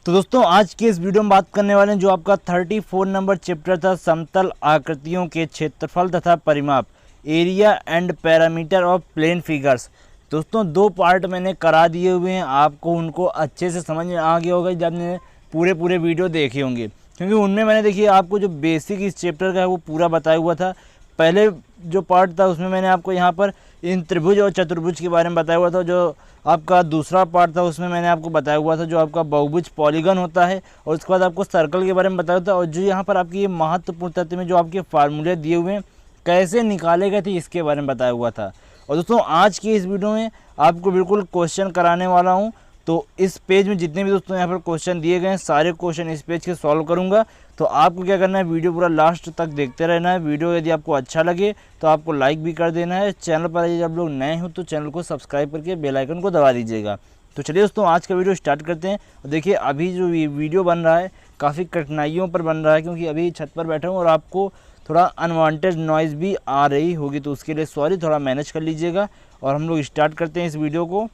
तो दोस्तों आज के इस वीडियो में बात करने वाले हैं जो आपका 34 नंबर चैप्टर था समतल आकृतियों के क्षेत्रफल तथा परिमाप, area and parameter of plane figures. दोस्तों दो पार्ट मैंने करा दिए हुए हैं, आपको उनको अच्छे से समझ में आ गया होगा जब आपने पूरे वीडियो देखे होंगे, क्योंकि उनमें मैंने देखिए आपको जो बेसिक इस चैप्टर का है वो पूरा बताया हुआ था। पहले जो पार्ट था उसमें मैंने आपको यहाँ पर इन त्रिभुज और चतुर्भुज के बारे में बताया हुआ था। जो आपका दूसरा पार्ट था उसमें मैंने आपको बताया हुआ था जो आपका बहुभुज पॉलीगन होता है, और उसके बाद आपको सर्कल के बारे में बताया था। और जो यहाँ पर आपकी ये महत्वपूर्ण तथ्य में जो आपके फार्मूले दिए हुए हैं कैसे निकाले गए थे इसके बारे में बताया हुआ था। और दोस्तों आज की इस वीडियो में आपको बिल्कुल क्वेश्चन कराने वाला हूँ। तो इस पेज में जितने भी दोस्तों यहाँ पर क्वेश्चन दिए गए हैं सारे क्वेश्चन इस पेज के सॉल्व करूँगा। तो आपको क्या करना है, वीडियो पूरा लास्ट तक देखते रहना है। वीडियो यदि आपको अच्छा लगे तो आपको लाइक भी कर देना है। चैनल पर यदि आप लोग नए हो तो चैनल को सब्सक्राइब करके बेल आइकन को दबा दीजिएगा। तो चलिए दोस्तों आज का वीडियो स्टार्ट करते हैं। और देखिए अभी जो वीडियो बन रहा है काफ़ी कठिनाइयों पर बन रहा है, क्योंकि अभी छत पर बैठा हूँ और आपको थोड़ा अनवांटेड नॉइज़ भी आ रही होगी, तो उसके लिए सॉरी, थोड़ा मैनेज कर लीजिएगा। और हम लोग स्टार्ट करते हैं इस वीडियो को।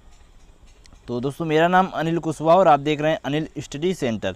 तो दोस्तों मेरा नाम अनिल कुशवाहा और आप देख रहे हैं अनिल स्टडी सेंटर।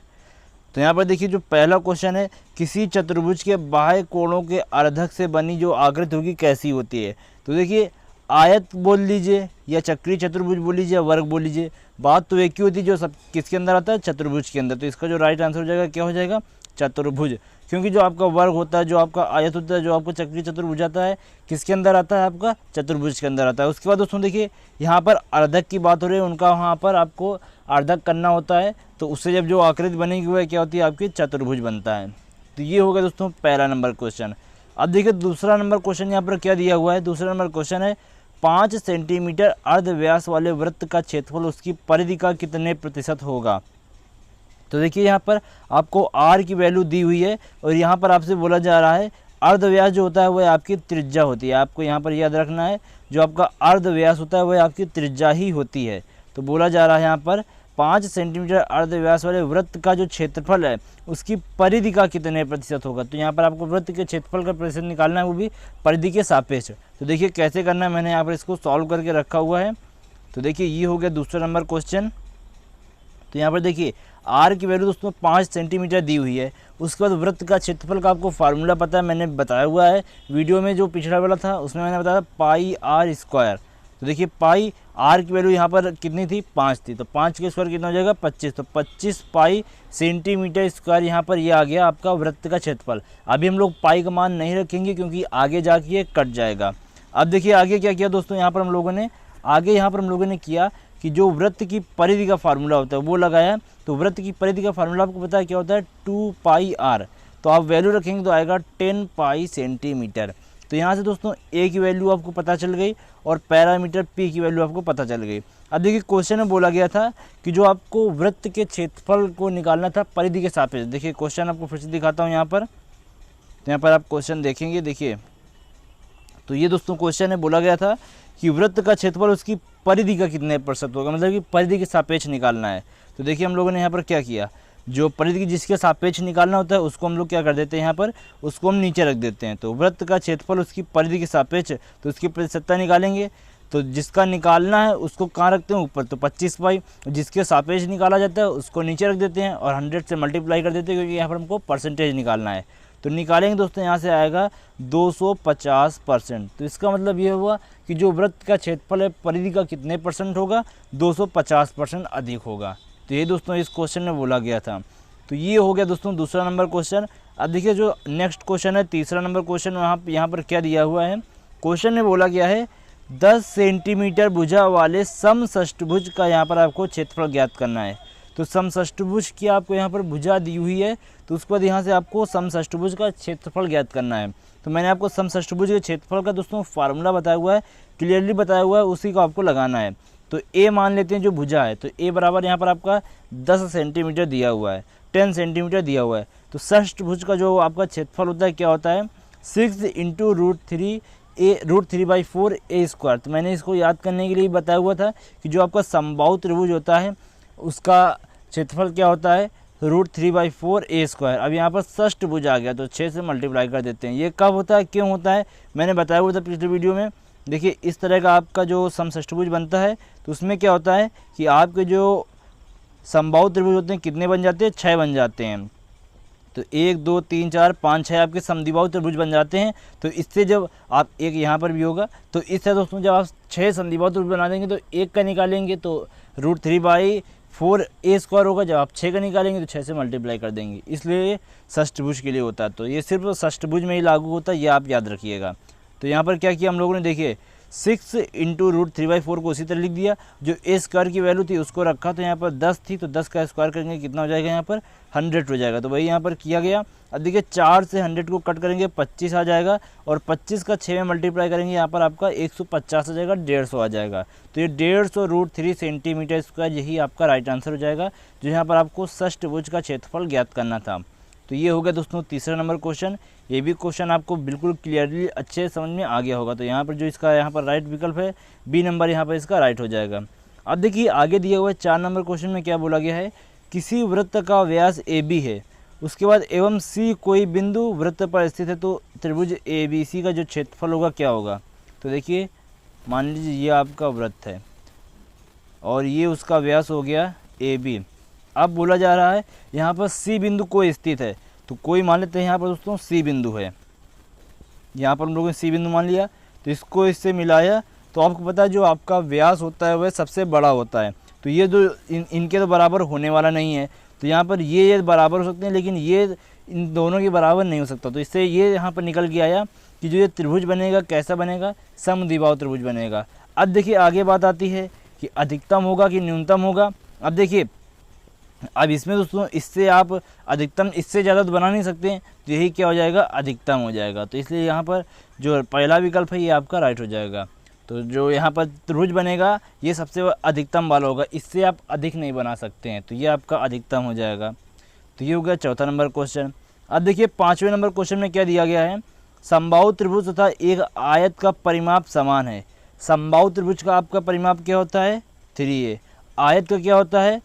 तो यहाँ पर देखिए जो पहला क्वेश्चन है, किसी चतुर्भुज के बाह्य कोणों के अर्धक से बनी जो आकृति होगी कैसी होती है। तो देखिए आयत बोल लीजिए या चक्रीय चतुर्भुज बोल लीजिए या वर्ग बोल लीजिए, बात तो एक ही होती है। जो सब किसके अंदर आता है, चतुर्भुज के अंदर। तो इसका जो राइट आंसर हो जाएगा क्या हो जाएगा, चतुर्भुज। क्योंकि जो आपका वर्ग होता है, जो आपका आयत होता है, जो आपका चक्रीय चतुर्भुज आता है किसके अंदर आता है, आपका चतुर्भुज के अंदर आता है। उसके बाद दोस्तों देखिए यहाँ पर अर्धक की बात हो रही है, उनका वहाँ पर आपको अर्धक करना होता है। तो उससे जब जो आकृति बनेगी वह क्या होती है, आपकी चतुर्भुज बनता है। तो ये हो गया दोस्तों पहला नंबर क्वेश्चन। अब देखिए दूसरा नंबर क्वेश्चन यहाँ पर क्या दिया हुआ है। दूसरा नंबर क्वेश्चन है 5 सेंटीमीटर अर्ध व्यास वाले वृत्त का क्षेत्रफल उसकी परिधि का कितने प्रतिशत होगा। तो देखिए यहाँ पर आपको r की वैल्यू दी हुई है और यहाँ पर आपसे बोला जा रहा है अर्ध व्यास जो होता है वह आपकी त्रिज्या होती है। आपको यहाँ पर याद रखना है जो आपका अर्ध व्यास होता है वह आपकी त्रिज्या ही होती है। तो बोला जा रहा है यहाँ पर 5 सेंटीमीटर अर्ध व्यास वाले वृत्त का जो क्षेत्रफल है उसकी परिधि का कितने प्रतिशत होगा। तो यहाँ पर आपको वृत्त के क्षेत्रफल का प्रतिशत निकालना है, वो भी परिधि के सापेक्ष। तो देखिए कैसे करना है, मैंने यहाँ पर इसको सॉल्व करके रखा हुआ है। तो देखिए ये हो गया दूसरा नंबर क्वेश्चन। तो यहाँ पर देखिए r की वैल्यू दोस्तों 5 सेंटीमीटर दी हुई है। उसके बाद वृत्त का क्षेत्रफल का आपको फार्मूला पता है, मैंने बताया हुआ है वीडियो में जो पिछला वाला था उसमें मैंने बताया पाई r स्क्वायर। तो देखिए पाई r की वैल्यू यहाँ पर कितनी थी, 5 थी। तो 5 के स्क्वायर कितना हो जाएगा, 25। तो 25 पाई सेंटीमीटर स्क्वायर यहाँ पर ये आ गया आपका वृत्त का क्षेत्रफल। अभी हम लोग पाई का मान नहीं रखेंगे क्योंकि आगे जाके ये कट जाएगा। अब देखिए आगे क्या किया दोस्तों, यहाँ पर हम लोगों ने किया कि जो वृत्त की परिधि का फार्मूला होता है वो लगाया। तो वृत्त की परिधि का फार्मूला आपको पता है क्या होता है, 2 पाई r। तो आप वैल्यू रखेंगे तो आएगा 10 पाई सेंटीमीटर। तो यहाँ से दोस्तों a की वैल्यू आपको पता चल गई और पैरामीटर p की वैल्यू आपको पता चल गई। अब देखिए क्वेश्चन में बोला गया था कि जो आपको वृत्त के क्षेत्रफल को निकालना था परिधि के सापेक्ष। देखिए क्वेश्चन आपको फिर से दिखाता हूँ यहाँ पर। तो यहाँ पर आप क्वेश्चन देखेंगे, देखिए तो ये दोस्तों क्वेश्चन है, बोला गया था कि वृत्त का क्षेत्रफल उसकी परिधि का कितने प्रतिशत होगा, मतलब कि परिधि के सापेक्ष निकालना है। तो देखिए हम लोगों ने यहाँ पर क्या किया, जो परिधि की जिसके सापेक्ष निकालना होता है उसको हम लोग क्या कर देते हैं, यहाँ पर उसको हम नीचे रख देते हैं। तो वृत्त का क्षेत्रफल उसकी परिधि के सापेक्ष, तो उसकी प्रतिशतता निकालेंगे। तो जिसका निकालना है उसको कहाँ रखते हैं, ऊपर। तो 25 पाई जिसके सापेक्ष निकाला जाता है उसको नीचे रख देते हैं और 100 से मल्टीप्लाई कर देते हैं, क्योंकि यहाँ पर हमको परसेंटेज निकालना है। तो निकालेंगे दोस्तों यहाँ से आएगा 250%। तो इसका मतलब ये हुआ कि जो वृत्त का क्षेत्रफल है परिधि का कितने परसेंट होगा, 250% अधिक होगा। तो ये दोस्तों इस क्वेश्चन में बोला गया था। तो ये हो गया दोस्तों दूसरा नंबर क्वेश्चन। अब देखिए जो नेक्स्ट क्वेश्चन है तीसरा नंबर क्वेश्चन, यहाँ पर क्या दिया हुआ है, क्वेश्चन में बोला गया है 10 सेंटीमीटर भुजा वाले समषष्टभुज का यहाँ पर आपको क्षेत्रफल ज्ञात करना है। तो समषष्टभुज की आपको यहाँ पर भुजा दी हुई है, तो उसके बाद यहाँ से आपको समषष्टभुज का क्षेत्रफल ज्ञात करना है। तो मैंने आपको समषष्टभुज के क्षेत्रफल का दोस्तों फार्मूला बताया हुआ है, क्लियरली बताया हुआ है, उसी को आपको लगाना है। तो ए मान लेते हैं जो भुजा है, तो ए बराबर यहाँ पर आपका 10 सेंटीमीटर दिया हुआ है, 10 सेंटीमीटर दिया हुआ है। तो षष्ठभुज का जो आपका क्षेत्रफल होता है क्या होता है, 6 × √3 a स्क्वायर। तो मैंने इसको याद करने के लिए बताया हुआ था कि जो आपका समबाहु त्रिभुज होता है उसका क्षेत्रफल क्या होता है, √3/4 a स्क्वायर। अब यहाँ पर षष्ठभुज आ गया तो 6 से मल्टीप्लाई कर देते हैं। ये कब होता है, क्यों होता है, मैंने बताया हुआ था पिछले वीडियो में। देखिए इस तरह का आपका जो समषष्टभुज बनता है तो उसमें क्या होता है कि आपके जो समबाहु त्रिभुज होते हैं कितने बन जाते हैं, 6 बन जाते हैं। तो 1 2 3 4 5 6 आपके समद्विबाहु त्रिभुज बन जाते हैं। तो इससे जब आप एक यहाँ पर भी होगा, तो इससे दोस्तों जब आप 6 समद्विबाहु त्रिभुज बना देंगे तो 1 का निकालेंगे तो √3/4 होगा। जब आप 6 का निकालेंगे तो 6 से मल्टीप्लाई कर देंगे, इसलिए षष्ठभुज के लिए होता है। तो ये सिर्फ षष्ठभुज में ही लागू होता है, ये आप याद रखिएगा। तो यहाँ पर क्या किया हम लोगों ने, देखिए 6 इंटू √3/4 को उसी तरह लिख दिया। जो ए स्क्वायर की वैल्यू थी उसको रखा, तो यहाँ पर 10 थी, तो 10 का स्क्वायर करेंगे कितना हो जाएगा, यहाँ पर 100 हो जाएगा। तो वही यहाँ पर किया गया। अब देखिए 4 से 100 को कट करेंगे 25 आ जाएगा, और 25 का 6 में मल्टीप्लाई करेंगे यहाँ पर आपका 150 आ जाएगा, 150 आ जाएगा। तो ये 150 √3 सेंटीमीटर स्क्वायर, यही आपका राइट आंसर हो जाएगा, जो यहाँ पर आपको षष्ठभुज का क्षेत्रफल ज्ञात करना था। तो ये हो गया दोस्तों तीसरा नंबर क्वेश्चन। ये भी क्वेश्चन आपको बिल्कुल क्लियरली अच्छे समझ में आ गया होगा। तो यहाँ पर जो इसका यहाँ पर राइट विकल्प है बी नंबर, यहाँ पर इसका राइट हो जाएगा। अब देखिए आगे दिया हुआ है 4 नंबर क्वेश्चन में क्या बोला गया है, किसी वृत्त का व्यास ए बी है, उसके बाद एवं सी कोई बिंदु वृत्त पर स्थित है, तो त्रिभुज ए बी सी का जो क्षेत्रफल होगा क्या होगा। तो देखिए मान लीजिए ये आपका वृत्त है और ये उसका व्यास हो गया ए बी। अब बोला जा रहा है यहाँ पर सी बिंदु कोई स्थित है, तो कोई मान लेते हैं यहाँ पर दोस्तों सी बिंदु है। यहाँ पर हम लोगों ने सी बिंदु मान लिया, तो इसको इससे मिलाया, तो आपको पता है जो आपका व्यास होता है वह सबसे बड़ा होता है। तो ये जो इनके तो बराबर होने वाला नहीं है, तो यहाँ पर ये बराबर हो सकते हैं, लेकिन ये इन दोनों के बराबर नहीं हो सकता। तो इससे ये यहाँ पर निकल के आया कि जो ये त्रिभुज बनेगा कैसा बनेगा, समद्विबाहु त्रिभुज बनेगा। अब देखिए आगे बात आती है कि अधिकतम होगा कि न्यूनतम होगा। अब देखिए अब इसमें दोस्तों इससे आप अधिकतम इससे ज़्यादा तो बना नहीं सकते, तो यही क्या हो जाएगा, अधिकतम हो जाएगा। तो इसलिए यहाँ पर जो पहला विकल्प है ये आपका राइट हो जाएगा। तो जो यहाँ पर त्रिभुज बनेगा ये सबसे अधिकतम वाला होगा, इससे आप अधिक नहीं बना सकते हैं, तो ये आपका अधिकतम हो जाएगा। तो ये हो गया चौथा नंबर क्वेश्चन। अब देखिए 5वें नंबर क्वेश्चन में क्या दिया गया है, समबाहु त्रिभुज तथा एक आयत का परिमाप समान है। समबाहु त्रिभुज का आपका परिमाप क्या होता है, 3a। आयत का क्या होता है,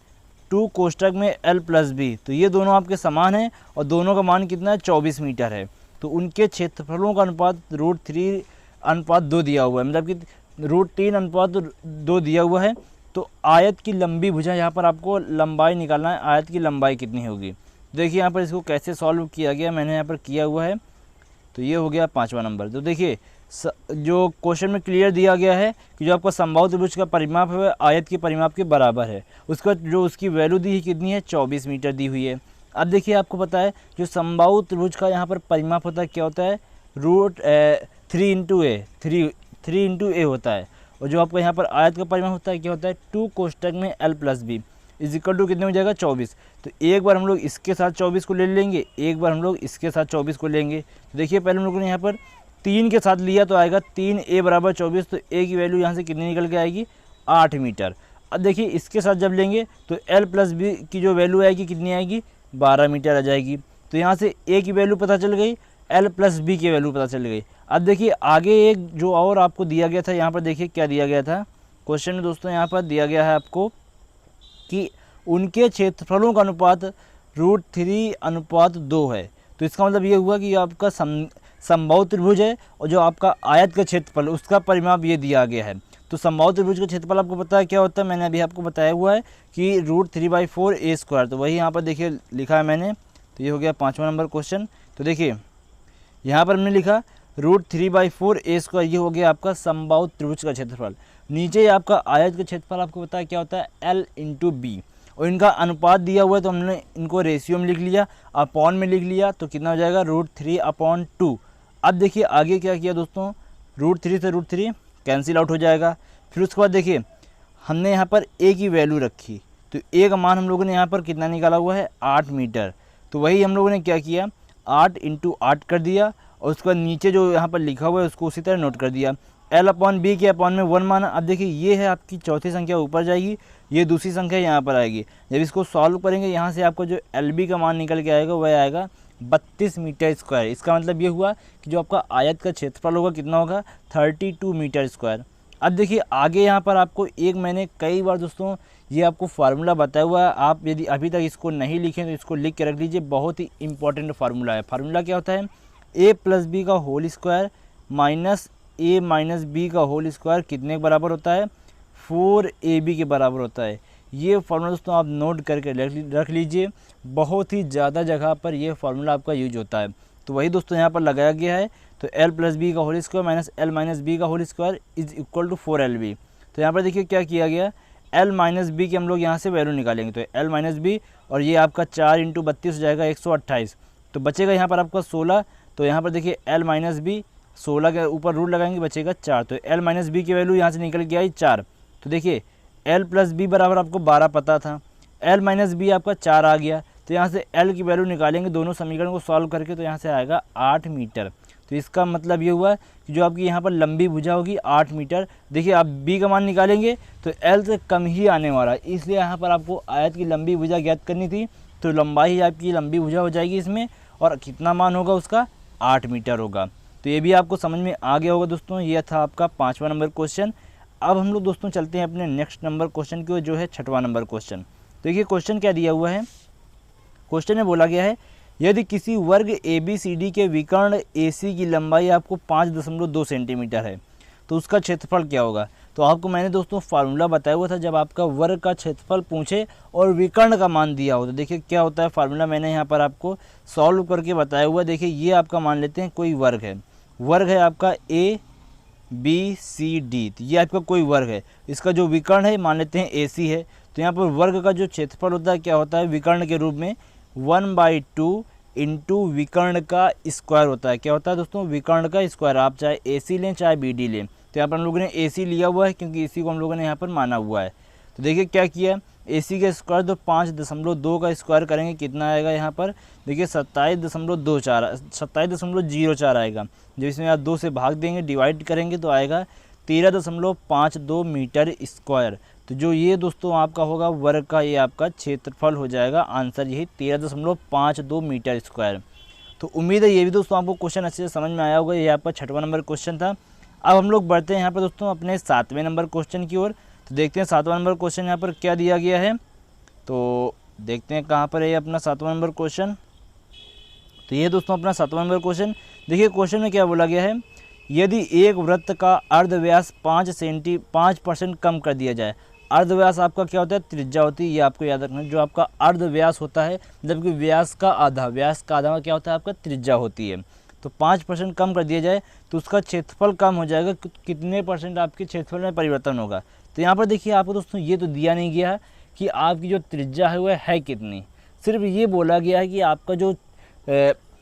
2 कोष्टक में l + b। तो ये दोनों आपके समान हैं और दोनों का मान कितना है, 24 मीटर है। तो उनके क्षेत्रफलों का अनुपात √3:2 दिया हुआ है, मतलब कि √3:2 दिया हुआ है। तो आयत की लंबी भुजा, यहाँ पर आपको लंबाई निकालना है, आयत की लंबाई कितनी होगी। देखिए यहाँ पर इसको कैसे सॉल्व किया गया, मैंने यहाँ पर किया हुआ है। तो ये हो गया 5वां नंबर। तो देखिए जो क्वेश्चन में क्लियर दिया गया है कि जो आपका समबाहु त्रिभुज का परिमाप है वह आयत के परिमाप के बराबर है। उसका जो उसकी वैल्यू दी है कितनी है, 24 मीटर दी हुई है। अब देखिए आपको पता है जो समबाहु त्रिभुज का यहाँ पर परिमाप होता है क्या होता है, √3 × a होता है। और जो आपका यहाँ पर आयत का परिमाप होता है क्या होता है, 2 कोष्टक में l + b = कितने हो जाएगा, 24। तो एक बार हम लोग इसके साथ 24 को ले लेंगे, एक बार हम लोग इसके साथ 24 को लेंगे। तो देखिए पहले हम लोगों ने यहाँ पर 3 के साथ लिया तो आएगा 3a = 24। तो a की वैल्यू यहाँ से कितनी निकल के आएगी, 8 मीटर। अब देखिए इसके साथ जब लेंगे तो l + b की जो वैल्यू आएगी कितनी आएगी, 12 मीटर आ जाएगी। तो यहाँ से a की वैल्यू पता चल गई, l + b की वैल्यू पता चल गई। अब देखिए आगे एक जो और आपको दिया गया था, यहाँ पर देखिए क्या दिया गया था क्वेश्चन में दोस्तों, यहाँ पर दिया गया है आपको कि उनके क्षेत्रफलों का अनुपात √3:2 है। तो इसका मतलब ये हुआ कि आपका समबाहु त्रिभुज है और जो आपका आयत का क्षेत्रफल उसका परिमाप ये दिया गया है। तो समबाहु त्रिभुज का क्षेत्रफल आपको पता है क्या होता है, मैंने अभी आपको बताया हुआ है कि √3/4a²। तो वही यहाँ पर देखिए लिखा है मैंने। तो ये हो गया 5वां नंबर क्वेश्चन। तो देखिए यहाँ पर हमने लिखा √3/4a², ये हो गया आपका समबाहु त्रिभुज का क्षेत्रफल। नीचे आपका आयत का क्षेत्रफल आपको पता है क्या होता है, l × b। और इनका अनुपात दिया हुआ है तो हमने इनको रेशियो में लिख लिया, अपॉन में लिख लिया, तो कितना हो जाएगा, √3/2। अब देखिए आगे क्या किया दोस्तों, √3 से √3 कैंसिल आउट हो जाएगा। फिर उसके बाद देखिए हमने यहाँ पर a की वैल्यू रखी, तो a का मान हम लोगों ने यहाँ पर कितना निकाला हुआ है, 8 मीटर। तो वही हम लोगों ने क्या किया, 8 × 8 कर दिया, और उसके बाद नीचे जो यहाँ पर लिखा हुआ है उसको उसी तरह नोट कर दिया। l/b के अपॉन में 1 माना। अब देखिए ये है आपकी चौथी संख्या ऊपर जाएगी, ये दूसरी संख्या यहाँ पर आएगी। जब इसको सॉल्व करेंगे यहाँ से आपको जो lb का मान निकल के आएगा वह आएगा 32 मीटर स्क्वायर। इसका मतलब ये हुआ कि जो आपका आयत का क्षेत्रफल होगा कितना होगा, 32 मीटर स्क्वायर। अब देखिए आगे यहाँ पर आपको एक मैंने कई बार दोस्तों ये आपको फार्मूला बताया हुआ है, आप यदि अभी तक इसको नहीं लिखें तो इसको लिख के रख लीजिए, बहुत ही इंपॉर्टेंट फार्मूला है। फार्मूला क्या होता है, a + b का whole square minus a - b का होल स्क्वायर कितने के बराबर होता है, 4ab के बराबर होता है। ये फार्मूला दोस्तों आप नोट करके रख लीजिए, बहुत ही ज़्यादा जगह पर ये फार्मूला आपका यूज होता है। तो वही दोस्तों यहाँ पर लगाया गया है, तो l प्लस बी का whole square minus l minus B का whole square is equal to 4lb। तो यहाँ पर देखिए क्या किया गया, l माइनस बी की हम लोग यहाँ से वैल्यू निकालेंगे, तो l माइनस बी और ये आपका 4 × 32 हो जाएगा 128, तो बचेगा यहाँ पर आपका 16। तो यहाँ पर देखिए l माइनस बी 16 के ऊपर रूट लगाएंगे बचेगा 4, तो l माइनस बी की वैल्यू यहाँ से निकल के आई 4। तो देखिए l प्लस बी बराबर आपको 12 पता था, l माइनस बी आपका 4 आ गया, तो यहाँ से l की वैल्यू निकालेंगे दोनों समीकरण को सॉल्व करके, तो यहाँ से आएगा 8 मीटर। तो इसका मतलब ये हुआ कि जो आपकी यहाँ पर लंबी भुजा होगी 8 मीटर। देखिए आप b का मान निकालेंगे तो l से कम ही आने वाला है, इसलिए यहाँ पर आपको आयत की लंबी भुजा ज्ञात करनी थी, तो लंबाई आपकी लंबी भुजा हो जाएगी इसमें, और कितना मान होगा उसका 8 मीटर होगा। तो ये भी आपको समझ में आ गया होगा दोस्तों, ये था आपका 5वां नंबर क्वेश्चन। अब हम लोग दोस्तों चलते हैं अपने नेक्स्ट नंबर क्वेश्चन की, जो है 6वां नंबर क्वेश्चन। देखिए क्वेश्चन क्या दिया हुआ है, क्वेश्चन में बोला गया है यदि किसी वर्ग ABCD के विकर्ण AC की लंबाई आपको 5.2 सेंटीमीटर है तो उसका क्षेत्रफल क्या होगा। तो आपको मैंने दोस्तों फार्मूला बताया हुआ था, जब आपका वर्ग का क्षेत्रफल पूछे और विकर्ण का मान दिया हो तो देखिए क्या होता है, फार्मूला मैंने यहाँ पर आपको सॉल्व करके बताया हुआ। देखिए ये आपका मान लेते हैं कोई वर्ग है, वर्ग है आपका ABCD, तो ये आपका कोई वर्ग है, इसका जो विकर्ण है मान लेते हैं AC है। तो यहाँ पर वर्ग का जो क्षेत्रफल होता है क्या होता है विकर्ण के रूप में 1/2 इंटू विकर्ण का स्क्वायर होता है। क्या होता है दोस्तों, विकर्ण का स्क्वायर, आप चाहे AC लें चाहे BD लें। तो यहाँ पर हम लोगों ने AC लिया हुआ है क्योंकि इसी को हम लोगों ने यहाँ पर माना हुआ है। तो देखिए क्या किया, AC का स्क्वायर तो 5.2 का स्क्वायर करेंगे कितना आएगा, यहाँ पर देखिए 27.04 आएगा। जब इसमें आप 2 से भाग देंगे डिवाइड करेंगे तो आएगा 13.52 मीटर स्क्वायर। तो जो ये दोस्तों आपका होगा वर्ग का, ये आपका क्षेत्रफल हो जाएगा, आंसर यही 13.52 मीटर स्क्वायर। तो उम्मीद है ये भी दोस्तों आपको क्वेश्चन अच्छे से समझ में आया होगा। ये आपका 6वां नंबर क्वेश्चन था। अब हम लोग बढ़ते हैं यहाँ पर दोस्तों अपने 7वें नंबर क्वेश्चन की ओर। तो देखते हैं 7वां नंबर क्वेश्चन यहाँ पर क्या दिया गया है, तो देखते हैं कहाँ पर है अपना 7वां नंबर क्वेश्चन। तो ये दोस्तों अपना 7वां नंबर क्वेश्चन। देखिए क्वेश्चन में क्या बोला गया है, यदि एक वृत्त का अर्धव्यास 5% कम कर दिया जाए। अर्धव्यास आपका क्या होता है, त्रिज्या होती है, ये आपको याद रखना। जो आपका अर्धव्यास होता है, जबकि व्यास का आधा क्या होता है आपका त्रिज्या होती है। तो 5% कम कर दिया जाए तो उसका क्षेत्रफल कम हो जाएगा, कितने % आपके क्षेत्रफल में परिवर्तन होगा। तो यहाँ पर देखिए आपको दोस्तों ये तो दिया नहीं गया है कि आपकी जो त्रिज्या है वह है कितनी, सिर्फ ये बोला गया है कि आपका जो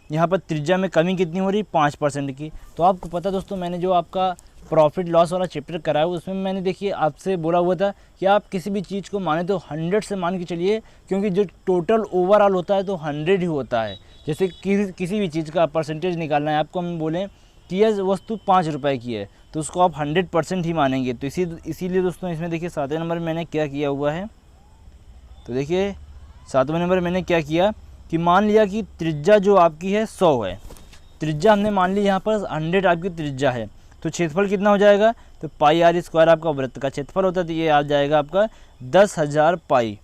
यहाँ पर त्रिज्या में कमी कितनी हो रही 5% की। तो आपको पता दोस्तों, मैंने जो आपका प्रॉफिट लॉस वाला चैप्टर कराया उसमें मैंने देखिए आपसे बोला हुआ था कि आप किसी भी चीज़ को माने तो 100 से मान के चलिए, क्योंकि जो टोटल ओवरऑल होता है तो 100 ही होता है। जैसे किसी भी चीज़ का परसेंटेज निकालना है आपको, हम बोलें कि यह वस्तु 5 रुपये की है तो उसको आप 100% ही मानेंगे। तो इसीलिए दोस्तों इसमें देखिए 7वें नंबर में मैंने क्या किया हुआ है, तो देखिए 7वें नंबर मैंने क्या किया कि मान लिया कि त्रिज्या जो आपकी है 100 है, त्रिज्या हमने मान ली यहाँ पर 100 आपकी त्रिज्या है, तो क्षेत्रफल कितना हो जाएगा, तो πr² आपका वृत्त का क्षेत्रफल होता है, तो ये आ जाएगा आपका 10,000 पाई।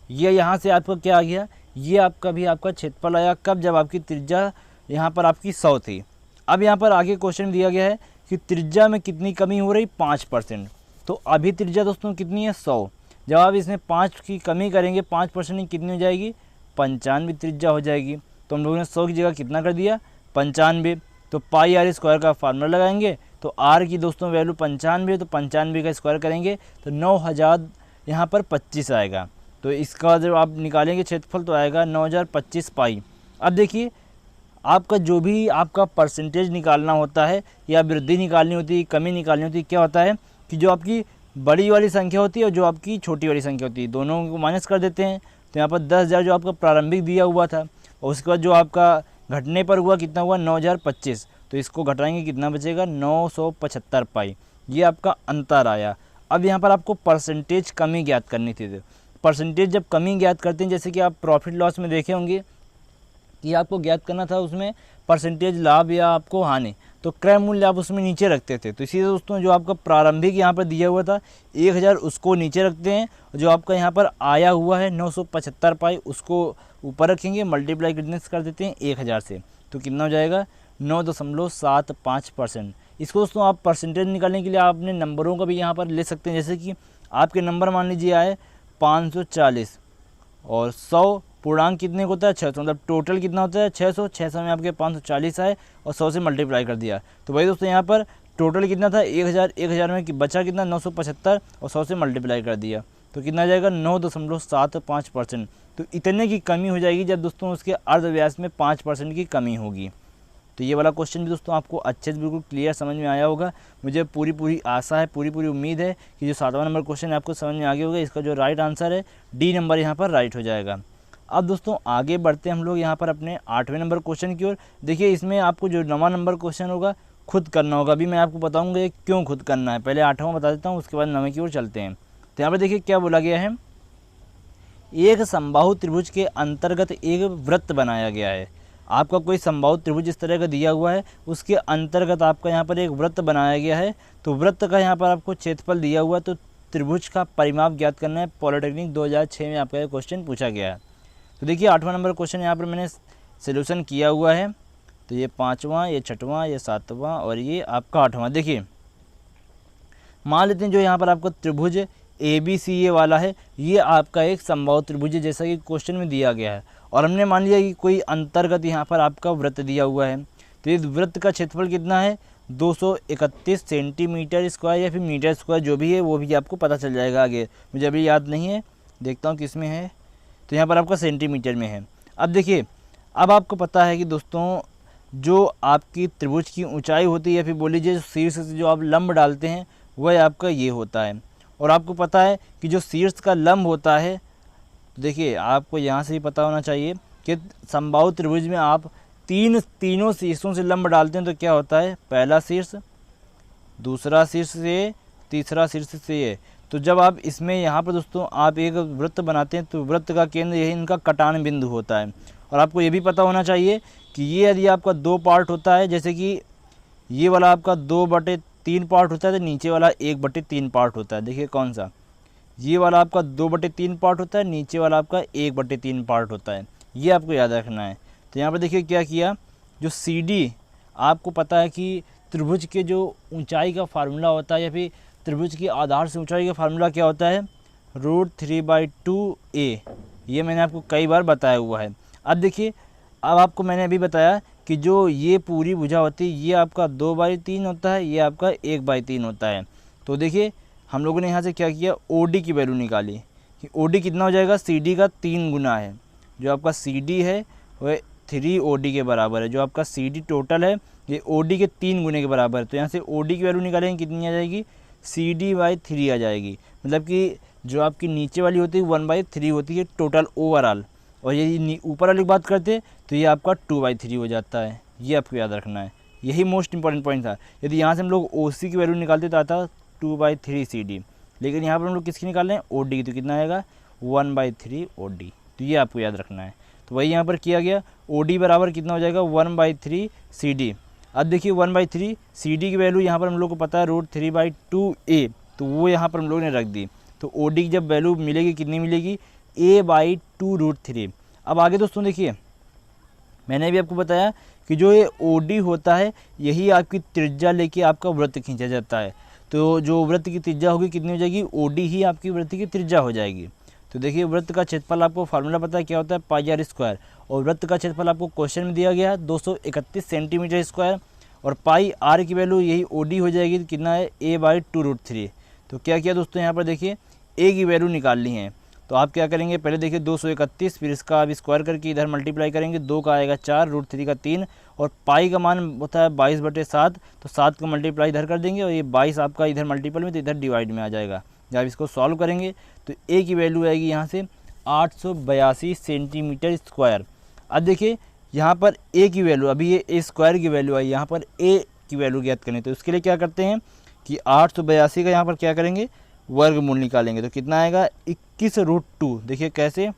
ये यहाँ से आपका क्या आ गया, ये आपका भी आपका क्षेत्रफल आया कब, जब आपकी त्रिज्या यहाँ पर आपकी 100 थी। अब यहाँ पर आगे क्वेश्चन दिया गया है कि त्रिज्या में कितनी कमी हो रही 5%। तो अभी त्रिज्या दोस्तों कितनी है 100, जब आप इसमें 5 की कमी करेंगे 5% की कितनी हो जाएगी 95 त्रिज्या हो जाएगी। तो हम लोगों ने 100 की जगह कितना कर दिया 95। तो πr² का फार्मूला लगाएंगे तो r की दोस्तों वैल्यू 95, तो 95 का स्क्वायर करेंगे तो 9000 यहाँ पर 25 आएगा। तो इसका जब आप निकालेंगे क्षेत्रफल तो आएगा 9025 पाई। अब देखिए आपका जो भी आपका परसेंटेज निकालना होता है या वृद्धि निकालनी होती है, कमी निकालनी होती है, क्या होता है कि जो आपकी बड़ी वाली संख्या होती है और जो आपकी छोटी वाली संख्या होती है दोनों को माइनस कर देते हैं। तो यहाँ पर 10,000 जो आपका प्रारंभिक दिया हुआ था और उसके बाद जो आपका घटने पर हुआ कितना हुआ 9025, तो इसको घटाएंगे कितना बचेगा 975 पाई। ये आपका अंतर आया। अब यहाँ पर आपको परसेंटेज कमी ज्ञात करनी थी। परसेंटेज जब कमी ज्ञात करते हैं, जैसे कि आप प्रॉफिट लॉस में देखे होंगे कि आपको ज्ञात करना था उसमें परसेंटेज लाभ या आपको हानि, तो क्रय मूल्य आप उसमें नीचे रखते थे। तो इसी दोस्तों जो आपका प्रारंभिक यहाँ पर दिया हुआ था 1000 उसको नीचे रखते हैं, जो आपका यहाँ पर आया हुआ है 975 पाई उसको ऊपर रखेंगे, मल्टीप्लाई कर देते हैं 1000 से, तो कितना हो जाएगा 9.75%। इसको दोस्तों आप परसेंटेज निकालने के लिए आपने नंबरों का भी यहाँ पर ले सकते हैं। जैसे कि आपके नंबर मान लीजिए आए 540 और 100 पूर्णांक कितने को होता है 600, मतलब टोटल कितना होता है 600। 600 में आपके 540 आए और 100 से मल्टीप्लाई कर दिया। तो भाई दोस्तों यहाँ पर टोटल कितना था 1000, 1000 में बचा कितना 975 और 100 से मल्टीप्लाई कर दिया तो कितना आ जाएगा 9.75%। तो इतने की कमी हो जाएगी जब दोस्तों उसके अर्धव्यास में 5% की कमी होगी। तो ये वाला क्वेश्चन भी दोस्तों आपको अच्छे से बिल्कुल क्लियर समझ में आया होगा। मुझे पूरी आशा है, पूरी उम्मीद है कि जो 7वां नंबर क्वेश्चन है आपको समझ में आ गया होगा। इसका जो राइट आंसर है डी नंबर यहाँ पर राइट हो जाएगा। अब दोस्तों आगे बढ़ते हैं हम लोग यहाँ पर अपने 8वें नंबर क्वेश्चन की ओर। देखिए इसमें आपको जो 9वां नंबर क्वेश्चन होगा खुद करना होगा। अभी मैं आपको बताऊँगा ये क्यों खुद करना है। पहले 8वां बता देता हूँ, उसके बाद 9वें की ओर चलते हैं। तो यहाँ पर देखिए क्या बोला गया है, एक समबाहु त्रिभुज के अंतर्गत एक वृत्त बनाया गया है। आपका कोई समबाहु त्रिभुज इस तरह का दिया हुआ है, उसके अंतर्गत आपका यहाँ पर एक वृत्त बनाया गया है। तो वृत्त का यहाँ पर आपको क्षेत्रफल दिया हुआ है, तो त्रिभुज का परिमाप ज्ञात करना है। पॉलिटेक्निक 2006 में आपका ये क्वेश्चन पूछा गया है। तो देखिए 8वां नंबर क्वेश्चन यहाँ पर मैंने सोल्यूशन किया हुआ है। तो ये 5वां, ये 6वां, ये 7वां और ये आपका 8वां। देखिए मान लेते हैं जो यहाँ पर आपको त्रिभुज ABCA वाला है, ये आपका एक समबाहु त्रिभुज है जैसा कि क्वेश्चन में दिया गया है। और हमने मान लिया कि कोई अंतर्गत यहाँ पर आपका वृत्त दिया हुआ है। तो इस वृत्त का क्षेत्रफल कितना है 231 सेंटीमीटर स्क्वायर या फिर मीटर स्क्वायर, जो भी है वो भी आपको पता चल जाएगा आगे। मुझे अभी याद नहीं है, देखता हूँ किस में है। तो यहाँ पर आपका सेंटीमीटर में है। अब देखिए अब आपको पता है कि दोस्तों जो आपकी त्रिभुज की ऊंचाई होती है या फिर बोल लीजिए शीर्ष से जो आप लंब डालते हैं वह आपका ये होता है। और आपको पता है कि जो शीर्ष का लंब होता है, तो देखिए आपको यहाँ से भी पता होना चाहिए कि समबाहु त्रिभुज में आप तीनों शीर्षों से लंब डालते हैं तो क्या होता है, पहला शीर्ष, दूसरा शीर्ष से, तीसरा शीर्ष से। तो जब आप इसमें यहाँ पर दोस्तों आप एक वृत्त बनाते हैं तो वृत्त का केंद्र यही इनका कटान बिंदु होता है। और आपको ये भी पता होना चाहिए कि ये यदि आपका 2 पार्ट होता है, जैसे कि ये वाला आपका 2/3 पार्ट होता है तो नीचे वाला 1/3 पार्ट होता है। देखिए कौन सा, ये वाला आपका 2/3 पार्ट होता है, नीचे वाला आपका 1/3 पार्ट होता है। ये आपको याद रखना है। तो यहाँ पर देखिए क्या किया, जो CD आपको पता है कि त्रिभुज के जो ऊंचाई का फार्मूला होता है या फिर त्रिभुज की आधार से ऊंचाई का फार्मूला क्या होता है, √3/2a। ये मैंने आपको कई बार बताया हुआ है। अब देखिए अब आपको मैंने अभी बताया कि जो ये पूरी भुजा होती है ये आपका 2/3 होता है, ये आपका 1/3 होता है। तो देखिए हम लोगों ने यहाँ से क्या किया, OD की वैल्यू निकाली कि OD कितना हो जाएगा, CD का 3 गुना है। जो आपका CD है वह 3 OD के बराबर है। जो आपका CD टोटल है ये OD के 3 गुने के बराबर है। तो यहाँ से OD की वैल्यू निकालेंगे कितनी आ जाएगी, CD/3 आ जाएगी। मतलब कि जो आपकी नीचे वाली होती है 1/3 होती है टोटल ओवरऑल। और यदि ऊपर वाली बात करते तो ये आपका 2/3 हो जाता है। ये आपको याद रखना है, यही मोस्ट इंपॉर्टेंट पॉइंट था। यदि यहाँ से हम लोग OC की वैल्यू निकालते तो आता 2/3 CD, लेकिन यहाँ पर हम लोग किसकी निकाल रहे हैं, OD की। तो कितना आएगा 1/3 OD। तो ये आपको याद रखना है। तो वही यहाँ पर किया गया, OD बराबर कितना हो जाएगा 1/3 CD। अब देखिए 1/3 CD की वैल्यू यहाँ पर हम लोग को पता है √3/2a, तो वो यहाँ पर हम लोग ने रख दी। तो OD की जब वैल्यू मिलेगी कितनी मिलेगी, a/2√3। अब आगे दोस्तों देखिए मैंने भी आपको बताया कि जो ये OD होता है यही आपकी त्रिज्या लेके आपका वृत्त खींचा जाता है। तो जो वृत्त की त्रिज्या होगी कितनी हो जाएगी, OD ही आपकी वृत्त की त्रिज्या हो जाएगी। तो देखिए वृत्त का क्षेत्रफल आपको फार्मूला पता है क्या होता है, πr²। और वृत्त का क्षेत्रफल आपको क्वेश्चन में दिया गया है 231 सेंटीमीटर स्क्वायर। और πr की वैल्यू यही OD हो जाएगी, कितना है a/2√3। तो क्या किया दोस्तों, यहाँ पर देखिए a की वैल्यू निकाल ली है। तो आप क्या करेंगे, पहले देखिए 231, फिर इसका आप स्क्वायर करके इधर मल्टीप्लाई करेंगे। 2 का आएगा 4, √3 का 3, और पाई का मान होता है 22/7। तो 7 का मल्टीप्लाई इधर कर देंगे और ये 22 आपका इधर मल्टीपल में तो इधर डिवाइड में आ जाएगा। जब इसको सॉल्व करेंगे तो a की वैल्यू आएगी यहाँ से 882 सेंटीमीटर स्क्वायर। अब देखिए यहाँ पर a की वैल्यू, अभी ये a² की वैल्यू आई, यहाँ पर a की वैल्यू ज्ञात करनी। तो उसके लिए क्या करते हैं कि 882 का यहाँ पर क्या करेंगे, वर्गमूल निकालेंगे। तो कितना आएगा 21√2। देखिए कैसे,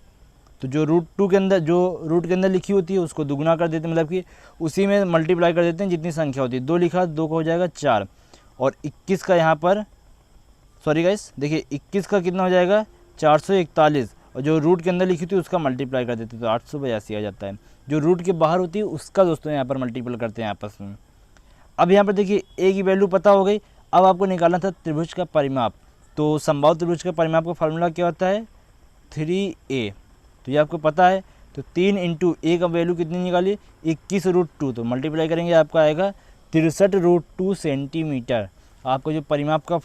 तो जो √2 के अंदर, जो रूट के अंदर लिखी होती है उसको दुगुना कर देते हैं, मतलब कि उसी में मल्टीप्लाई कर देते हैं जितनी संख्या होती है। 2 लिखा, 2 का हो जाएगा 4, और 21 का यहाँ पर, सॉरी गाइस, देखिए 21 का कितना हो जाएगा 441, और जो रूट के अंदर लिखी थी उसका मल्टीप्लाई कर देते हैं तो 882 आ जाता है। जो रूट के बाहर होती है उसका दोस्तों यहाँ पर मल्टीपल करते हैं आपस में। अब यहाँ पर देखिए a की वैल्यू पता हो गई। अब आपको निकालना था त्रिभुज का परिमाप। तो समबाहु त्रिभुज का परिमाप का फार्मूला क्या होता है, 3a, तो ये आपको पता है। तो 3 इंटू ए का वैल्यू कितनी निकाली, 21√2, तो मल्टीप्लाई करेंगे आपका आएगा 63√2 सेंटीमीटर। आपका जो परिमाप का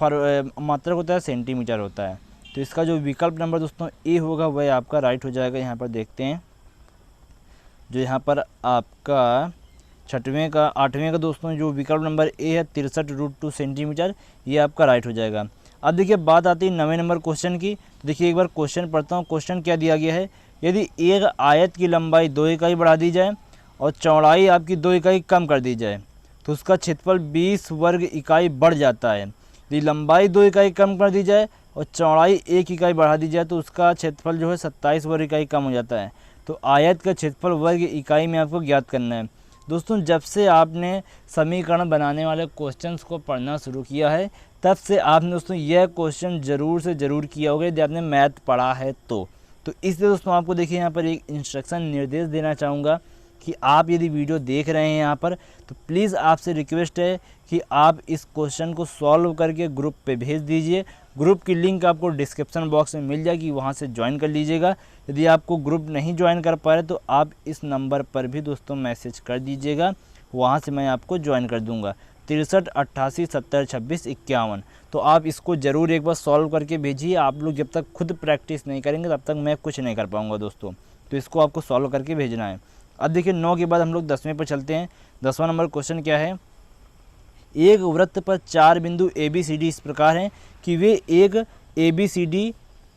मात्रक होता है सेंटीमीटर होता है। तो इसका जो विकल्प नंबर दोस्तों ए होगा वह आपका राइट हो जाएगा। यहाँ पर देखते हैं, जो यहाँ पर आपका 8वें का दोस्तों जो विकल्प नंबर ए है 63√2 सेंटीमीटर, ये आपका राइट हो जाएगा। अब देखिए बात आती है 9वें नंबर क्वेश्चन की। तो देखिए एक बार क्वेश्चन पढ़ता हूँ। क्वेश्चन क्या दिया गया है, यदि एक आयत की लंबाई 2 इकाई बढ़ा दी जाए और चौड़ाई आपकी 2 इकाई कम कर दी जाए तो उसका क्षेत्रफल 20 वर्ग इकाई बढ़ जाता है। यदि लंबाई 2 इकाई कम कर दी जाए और चौड़ाई 1 इकाई बढ़ा दी जाए तो उसका क्षेत्रफल जो है 27 वर्ग इकाई कम हो जाता है। तो आयत का क्षेत्रफल वर्ग इकाई में आपको ज्ञात करना है। दोस्तों जब से आपने समीकरण बनाने वाले क्वेश्चंस को पढ़ना शुरू किया है तब से आपने दोस्तों यह क्वेश्चन ज़रूर से ज़रूर किया होगा यदि आपने मैथ पढ़ा है तो इसलिए दोस्तों आपको देखिए यहाँ पर एक इंस्ट्रक्शन निर्देश देना चाहूँगा कि आप यदि वीडियो देख रहे हैं यहाँ पर तो प्लीज़ आपसे रिक्वेस्ट है कि आप इस क्वेश्चन को सॉल्व करके ग्रुप पे भेज दीजिए। ग्रुप की लिंक आपको डिस्क्रिप्शन बॉक्स में मिल जाएगी, वहाँ से ज्वाइन कर लीजिएगा। यदि आपको ग्रुप नहीं ज्वाइन कर पा रहे तो आप इस नंबर पर भी दोस्तों मैसेज कर दीजिएगा, वहाँ से मैं आपको ज्वाइन कर दूँगा 63 88 70 26 51। तो आप इसको ज़रूर एक बार सॉल्व करके भेजिए। आप लोग जब तक खुद प्रैक्टिस नहीं करेंगे तब तक मैं कुछ नहीं कर पाऊँगा दोस्तों। तो इसको आपको सॉल्व करके भेजना है। अब देखिए 9 के बाद हम लोग 10वें पर चलते हैं। 10वां नंबर क्वेश्चन क्या है, एक वृत्त पर 4 बिंदु ABCD इस प्रकार हैं कि वे एक ABCD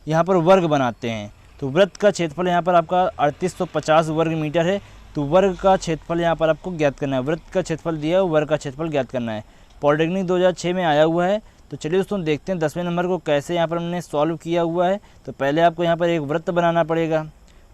यहाँ पर वर्ग बनाते हैं। तो वृत्त का क्षेत्रफल यहाँ पर आपका 3850 वर्ग मीटर है। तो वर्ग का क्षेत्रफल यहाँ पर आपको ज्ञात करना है। वृत्त का क्षेत्रफल दिया है, वर्ग का क्षेत्रफल ज्ञात करना है। पॉलिटेक्निक 2006 में आया हुआ है। तो चलिए दोस्तों देखते हैं 10वें नंबर को कैसे यहाँ पर हमने सॉल्व किया हुआ है। तो पहले आपको यहाँ पर एक वृत्त बनाना पड़ेगा।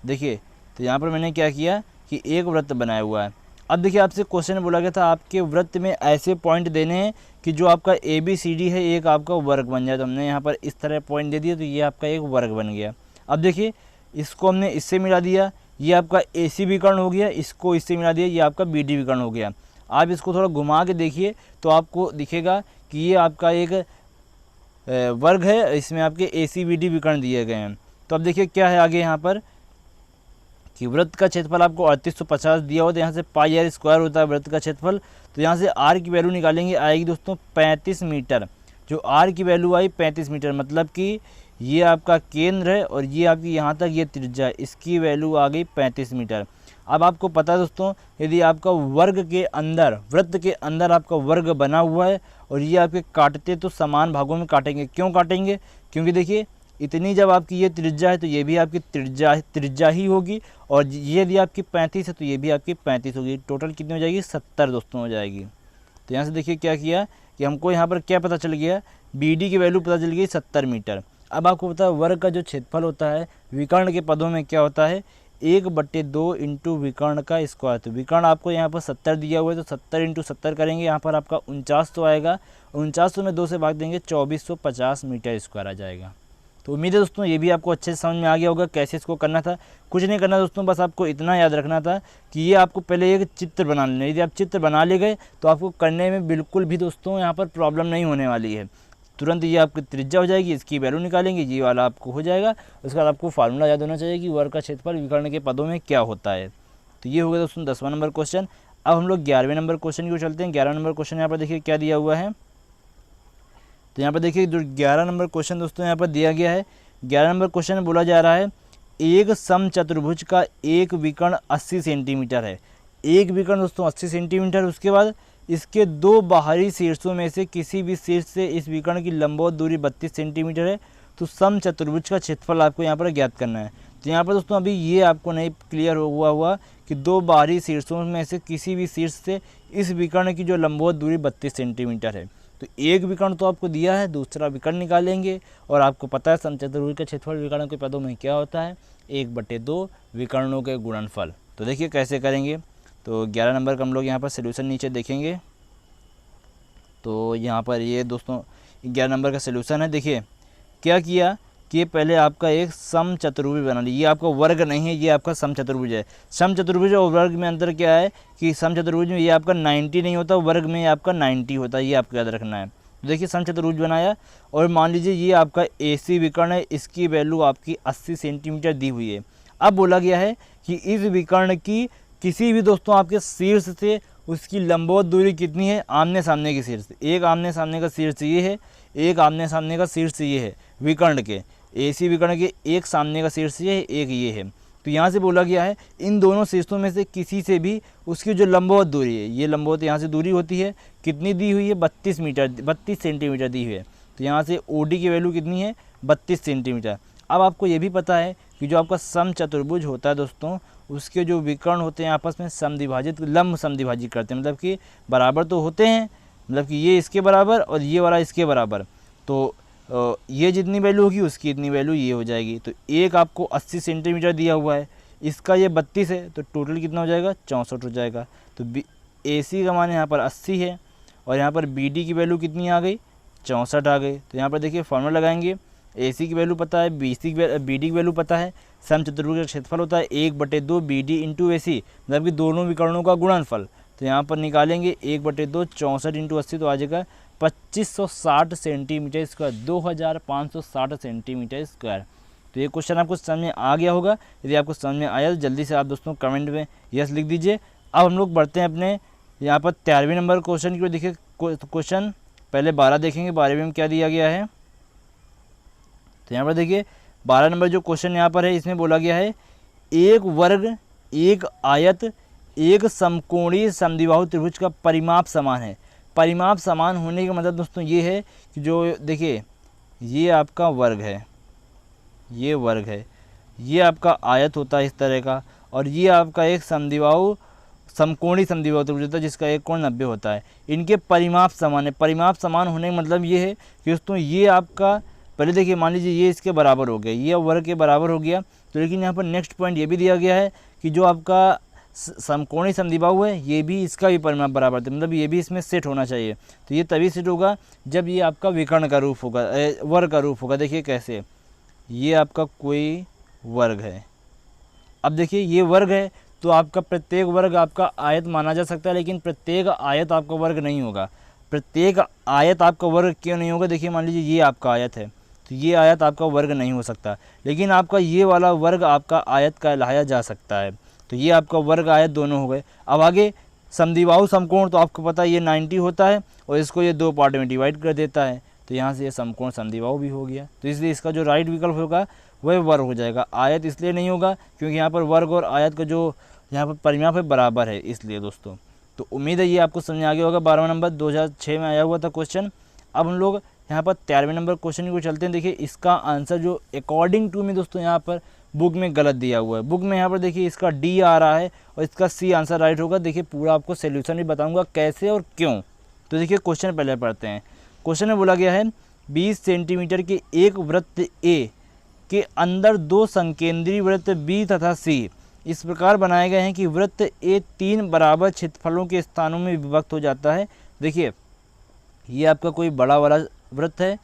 देखिए तो यहाँ पर मैंने क्या किया कि एक वृत्त बनाया हुआ है। अब देखिए आपसे क्वेश्चन बोला गया था आपके वृत्त में ऐसे पॉइंट देने हैं कि जो आपका ABCD है एक आपका वर्ग बन जाए। तो हमने यहाँ पर इस तरह पॉइंट दे दिया तो ये आपका एक वर्ग बन गया। अब देखिए इसको हमने इससे मिला दिया, ये आपका AC विकर्ण हो गया, इसको इससे मिला दिया, ये आपका BD विकर्ण हो गया। आप इसको थोड़ा घुमा के देखिए तो आपको दिखेगा कि ये आपका एक वर्ग है, इसमें आपके ACBD विकर्ण दिए गए हैं। तो अब देखिए क्या है आगे यहाँ पर कि वृत्त का क्षेत्रफल आपको 3850 दिया हो तो यहाँ से पाई r स्क्वायर होता है वृत्त का क्षेत्रफल। तो यहाँ से r की वैल्यू निकालेंगे, आएगी दोस्तों 35 मीटर। जो r की वैल्यू आई 35 मीटर, मतलब कि ये आपका केंद्र है और ये आपकी यहाँ तक ये त्रिज्या है, इसकी वैल्यू आ गई 35 मीटर। अब आपको पता है दोस्तों यदि आपका वर्ग के अंदर, वृत्त के अंदर आपका वर्ग बना हुआ है और ये आपके काटते तो समान भागों में काटेंगे। क्यों काटेंगे, क्योंकि देखिए इतनी जब आपकी ये त्रिज्या है तो ये भी आपकी त्रिज्या ही होगी, और ये यदि आपकी 35 है तो ये भी आपकी 35 होगी। टोटल कितनी हो जाएगी 70 दोस्तों हो जाएगी। तो यहाँ से देखिए क्या किया कि हमको यहाँ पर क्या पता चल गया, BD की वैल्यू पता चल गई 70 मीटर। अब आपको पता है वर्ग का जो क्षेत्रफल होता है विकर्ण के पदों में क्या होता है, 1/2 इंटू विकर्ण का स्क्वायर। तो विकर्ण आपको यहाँ पर 70 दिया हुआ है तो 70 इंटू 70 करेंगे, यहाँ पर आपका 49 तो आएगा। 49 में 2 से भाग देंगे 2450 मीटर स्क्वायर आ जाएगा। तो उम्मीद है दोस्तों ये भी आपको अच्छे से समझ में आ गया होगा कैसे इसको करना था। कुछ नहीं करना दोस्तों, बस आपको इतना याद रखना था कि ये आपको पहले एक चित्र बना लेना। यदि आप चित्र बना ले गए तो आपको करने में बिल्कुल भी दोस्तों यहाँ पर प्रॉब्लम नहीं होने वाली है। तुरंत ये आपकी त्रिज्या हो जाएगी, इसकी वैल्यू निकालेंगे, ये वाला आपको हो जाएगा। उसके बाद आपको फार्मूला याद होना चाहिए कि वर्ग का क्षेत्रफल विकर्ण के पदों में क्या होता है। तो ये हो गया दोस्तों 10वां नंबर क्वेश्चन। अब हम लोग 11वें नंबर क्वेश्चन की ओर चलते हैं। 11 नंबर क्वेश्चन यहाँ पर देखिए क्या दिया हुआ है। तो यहाँ पर देखिए जो 11 नंबर क्वेश्चन दोस्तों यहाँ पर दिया गया है, 11 नंबर क्वेश्चन में बोला जा रहा है एक समचतुर्भुज का एक विकर्ण 80 सेंटीमीटर है। एक विकर्ण दोस्तों 80 सेंटीमीटर, उसके बाद इसके 2 बाहरी शीर्षों में से किसी भी शीर्ष से इस विकर्ण की लंबवत दूरी 32 सेंटीमीटर है। तो समचतुर्भुज का क्षेत्रफल आपको यहाँ पर ज्ञात करना है। तो यहाँ पर दोस्तों अभी ये आपको नहीं क्लियर हुआ कि 2 बाहरी शीर्षों में से किसी भी शीर्ष से इस विकर्ण की जो लंबवत दूरी 32 सेंटीमीटर है। तो एक विकर्ण तो आपको दिया है, दूसरा विकर्ण निकालेंगे, और आपको पता है समचतुर्भुज का क्षेत्रफल विकर्ण के पदों में क्या होता है, 1/2 विकर्णों के गुणनफल। तो देखिए कैसे करेंगे। तो 11 नंबर का हम लोग यहाँ पर सोल्यूशन नीचे देखेंगे। तो यहाँ पर ये दोस्तों 11 नंबर का सोल्यूशन है। देखिए क्या किया कि पहले आपका एक समचतुर्भुज बना लिया। ये आपका वर्ग नहीं है, ये आपका समचतुर्भुज है। समचतुर्भुज और वर्ग में अंतर क्या है कि समचतुर्भुज में ये आपका 90 नहीं होता, वर्ग में आपका 90 होता है, ये आपको याद रखना है। तो देखिए समचतुर्भुज बनाया और मान लीजिए ये आपका AC विकर्ण है, इसकी वैल्यू आपकी 80 सेंटीमीटर दी हुई है। अब बोला गया है कि इस विकर्ण की किसी भी दोस्तों आपके शीर्ष से उसकी लंबवत दूरी कितनी है, आमने सामने के शीर्ष से। एक आमने सामने का शीर्ष ये है, एक आमने सामने का शीर्ष ये है विकर्ण के, AC विकर्ण के एक सामने का शीर्ष ये है, एक ये है। तो यहाँ से बोला गया है इन दोनों शीर्षों में से किसी से भी उसकी जो लंबवत दूरी है, ये लंबवत यहाँ से दूरी होती है, कितनी दी हुई है, 32 सेंटीमीटर दी हुई है। तो यहाँ से OD की वैल्यू कितनी है, 32 सेंटीमीटर। अब आपको ये भी पता है कि जो आपका समचतुर्भुज होता है दोस्तों, उसके जो विकर्ण होते हैं आपस में समद्विभाजित, लंब समद्विभाजित करते हैं, मतलब कि बराबर तो होते हैं, मतलब कि ये इसके बराबर और ये वाला इसके बराबर। तो ये जितनी वैल्यू होगी उसकी इतनी वैल्यू ये हो जाएगी। तो एक आपको 80 सेंटीमीटर दिया हुआ है, इसका ये 32 है, तो टोटल कितना हो जाएगा, 64 हो जाएगा। तो AC का मान यहाँ पर 80 है और यहाँ पर BD की वैल्यू कितनी आ गई, 64 आ गई। तो यहाँ पर देखिए फॉर्मूला लगाएंगे, AC की वैल्यू पता है, BD की वैल्यू पता है, समचतुर्भुज का क्षेत्रफल होता है 1/2 BD इंटू AC, मतलब कि दोनों विकर्णों का गुणनफल। तो यहाँ पर निकालेंगे 1/2 64 इंटू 80, तो आ जाएगा 2560 सेंटीमीटर स्क्वायर, 2560 सेंटीमीटर स्क्वायर। तो ये क्वेश्चन आपको समझ में आ गया होगा। यदि आपको समझ में आया तो जल्दी से आप दोस्तों कमेंट में यस लिख दीजिए। अब हम लोग बढ़ते हैं अपने यहाँ पर 13वें नंबर क्वेश्चन की ओर। देखिए क्वेश्चन पहले 12 देखेंगे, 12वें में क्या दिया गया है। तो यहाँ पर देखिए 12 नंबर जो क्वेश्चन यहाँ पर है, इसमें बोला गया है एक वर्ग, एक आयत, एक समकोणीय समद्विबाहु त्रिभुज का परिमाप समान है। परिमाप समान होने का मतलब दोस्तों ये है कि जो देखिए ये आपका वर्ग है, ये वर्ग है, ये आपका आयत होता है इस तरह का, और ये आपका एक समद्विबाहु समकोणीय समद्विबाहु त्रिभुज होता है जिसका एक कोण 90 होता है। इनके परिमाप समान है। परिमाप समान होने का मतलब ये है कि दोस्तों ये आपका पहले देखिए मान लीजिए ये इसके बराबर हो गया, ये वर्ग के बराबर हो गया। तो लेकिन यहाँ पर नेक्स्ट पॉइंट ये भी दिया गया है कि जो आपका समकोणीय समद्विबाहु है ये भी इसका भी परिमाप बराबर है, मतलब ये भी इसमें सेट होना चाहिए। तो ये तभी सेट होगा जब ये आपका विकर्ण का रूप होगा, वर्ग का रूप होगा। देखिए कैसे, ये आपका कोई वर्ग है, अब देखिए ये वर्ग है तो आपका प्रत्येक वर्ग आपका आयत माना जा सकता है, लेकिन प्रत्येक आयत आपका वर्ग नहीं होगा। प्रत्येक आयत आपका वर्ग क्यों नहीं होगा, देखिए मान लीजिए ये आपका आयत है तो ये आयत आपका वर्ग नहीं हो सकता, लेकिन आपका ये वाला वर्ग आपका आयत कहलाया जा सकता है। तो ये आपका वर्ग आयत दोनों हो गए। अब आगे समद्विबाहु समकोण, तो आपको पता है ये 90 होता है और इसको ये 2 पार्ट में डिवाइड कर देता है, तो यहाँ से ये समकोण समद्विबाहु भी हो गया। तो इसलिए इसका जो राइट विकल्प होगा वह वर्ग हो जाएगा। आयत इसलिए नहीं होगा क्योंकि यहाँ पर वर्ग और आयत का जो यहाँ पर परिमाप है बराबर है, इसलिए दोस्तों। तो उम्मीद है ये आपको समझ में आ गया होगा। 12वां नंबर 2006 में आया हुआ था क्वेश्चन। अब हम लोग यहाँ पर 13वें नंबर क्वेश्चन को चलते हैं। देखिए इसका आंसर जो अकॉर्डिंग टू में दोस्तों यहाँ पर बुक में गलत दिया हुआ है। बुक में यहाँ पर देखिए इसका D आ रहा है और इसका C आंसर राइट होगा। देखिए पूरा आपको सोल्यूशन भी बताऊंगा कैसे और क्यों। तो देखिए क्वेश्चन पहले पढ़ते हैं। क्वेश्चन में बोला गया है 20 सेंटीमीटर के एक वृत्त A के अंदर 2 संकेंद्रीय वृत्त B तथा C इस प्रकार बनाए गए हैं कि वृत्त A 3 बराबर क्षेत्रफलों के स्थानों में विभक्त हो जाता है। देखिए ये आपका कोई बड़ा वाला वृत्त है,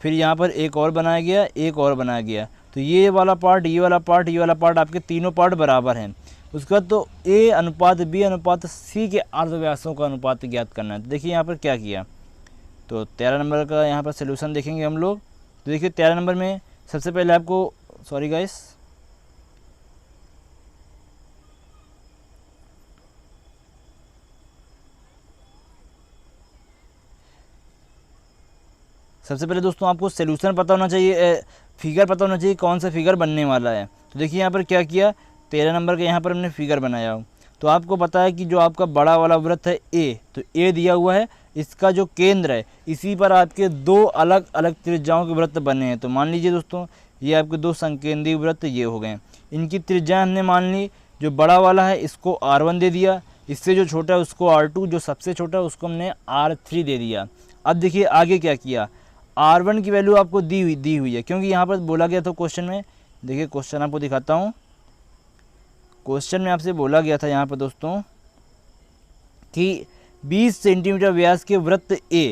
फिर यहाँ पर एक और बनाया गया, एक और बनाया गया, तो ये वाला पार्ट, ये वाला पार्ट, ये वाला पार्ट, आपके तीनों पार्ट बराबर हैं। उसके बाद तो A अनुपात B अनुपात C के अर्धव्यासों का अनुपात ज्ञात करना है। तो देखिए यहाँ पर क्या किया, तो 13 नंबर का यहाँ पर सोल्यूशन देखेंगे हम लोग। तो देखिए 13 नंबर में सबसे पहले आपको, सॉरी गाइस, सबसे पहले दोस्तों आपको सोल्यूशन पता होना चाहिए, फिगर पता होना चाहिए कौन सा फिगर बनने वाला है। तो देखिए यहाँ पर क्या किया, 13 नंबर का यहाँ पर हमने फिगर बनाया हो। तो आपको पता है कि जो आपका बड़ा वाला वृत्त है A, तो A दिया हुआ है, इसका जो केंद्र है इसी पर आपके 2 अलग अलग त्रिज्याओं के वृत्त बने हैं। तो मान लीजिए दोस्तों ये आपके 2 संकेंद्रीय वृत्त ये हो गए। इनकी त्रिज्या हमने मान ली, जो बड़ा वाला है इसको R1 दे दिया, इससे जो छोटा है उसको R2, जो सबसे छोटा है उसको हमने R3 दे दिया। अब देखिए आगे क्या किया, R1 की वैल्यू आपको दी हुई है, क्योंकि यहाँ पर बोला गया था क्वेश्चन में। देखिए क्वेश्चन आपको दिखाता हूँ। क्वेश्चन में आपसे बोला गया था यहाँ पर दोस्तों कि 20 सेंटीमीटर व्यास के वृत्त A,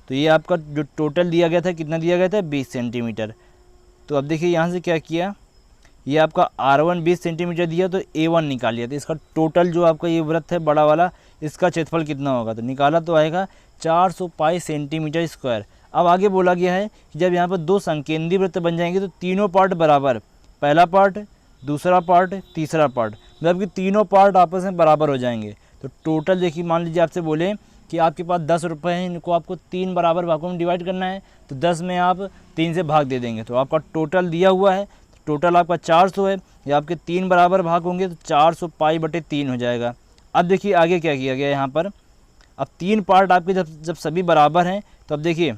तो ये आपका जो टोटल दिया गया था, कितना दिया गया था, 20 सेंटीमीटर। तो अब देखिए यहाँ से क्या किया, ये आपका R1 20 सेंटीमीटर दिया तो A1 निकाल लिया। तो इसका टोटल जो आपका ये वृत्त है बड़ा वाला, इसका क्षेत्रफल कितना होगा, तो निकाला तो आएगा 400 पाई सेंटीमीटर स्क्वायर। अब आगे बोला गया है कि जब यहाँ पर दो संकेंद्रीय वृत्त बन जाएंगे तो तीनों पार्ट बराबर, पहला पार्ट, दूसरा पार्ट, तीसरा पार्ट, मतलब कि तीनों पार्ट आपस में बराबर हो जाएंगे। तो टोटल देखिए, मान लीजिए आपसे बोले कि आपके पास 10 रुपये हैं, इनको आपको 3 बराबर भागों में डिवाइड करना है, तो 10 में आप 3 से भाग दे देंगे तो आपका टोटल दिया हुआ है, तो टोटल आपका 400 है। या आपके 3 बराबर भाग होंगे तो 400 पाई बटे 3 हो जाएगा। अब देखिए आगे क्या किया गया यहाँ पर, अब 3 पार्ट आपके जब सभी बराबर हैं तो अब देखिए